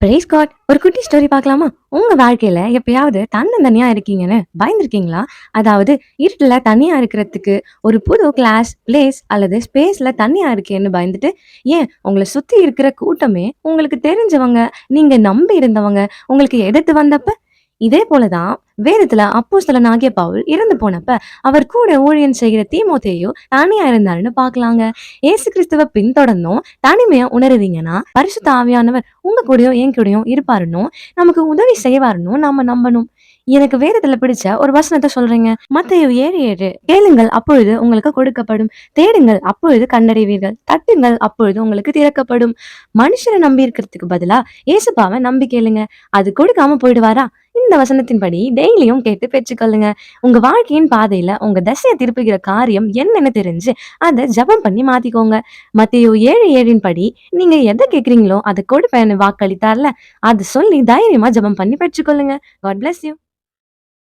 Price God. ஒரு குட்டி story பார்க்கலாமா? உங்க வாழ்க்கையில எப்பயாவது தன்னந்தனியா இருக்கீங்கன்னு பயந்துருக்கீங்களா? அதாவது இருட்டுல தனியா இருக்கிறதுக்கு, ஒரு புது கிளாஸ், பிளேஸ் அல்லது ஸ்பேஸ்ல தனியா இருக்கேன்னு பயந்துட்டு, ஏன் உங்கள சுத்தி இருக்கிற கூட்டமே உங்களுக்கு தெரிஞ்சவங்க, நீங்க நம்பி இருந்தவங்க, உங்களுக்கு எதிர்த்து வந்தப்ப? இதே போல தான் வேதத்துல அப்போஸ்தலனாகிய பவுல் இறந்து போனப்ப, அவர் கூட ஊழியம் செய்கிற தீமோத்தேயு தனியா இருந்தாருன்னு பார்க்கலாங்க. இயேசு கிறிஸ்துவ பின்தொடர்ந்தும் தனிமையா உணருவீங்கன்னா, பரிசுத்த ஆவியானவர் உங்க கூடயும் என் கூடயும் இருப்பாருன்னும், நமக்கு உதவி செய்வாருன்னும் நாம நம்பணும். எனக்கு வேதத்துல பிடிச்ச ஒரு வசனத்த சொல்றேங்க. மத்தேயு 7:7, கேளுங்கள் அப்பொழுது உங்களுக்கு கொடுக்கப்படும், தேடுங்கள் அப்பொழுது கண்டடைவீர்கள், தட்டுங்கள் அப்பொழுது உங்களுக்கு திறக்கப்படும். மனுஷரை நம்பி இருக்கிறதுக்கு பதிலா ஏசுப்பாவை நம்பி கேளுங்க. அது கொடுக்காம போயிடுவாரா? இந்த வசனத்தின்படி டெய்லியும் கேட்டு பெற்றுக்கொள்ளுங்க. உங்க வாழ்க்கையின் பாதையில உங்க திசையை திருப்புகிற காரியம் என்னன்னு தெரிஞ்சு அதை ஜெபம் பண்ணி மாத்திக்கோங்க. மத்தேயு 7:7 படி நீங்க எதை கேக்குறீங்களோ அதை கொடுப்பேன்னு வாக்களித்தார்ல, அது சொல்லி தைரியமா ஜெபம் பண்ணி பெற்றுக்கொள்ளுங்க. God bless you.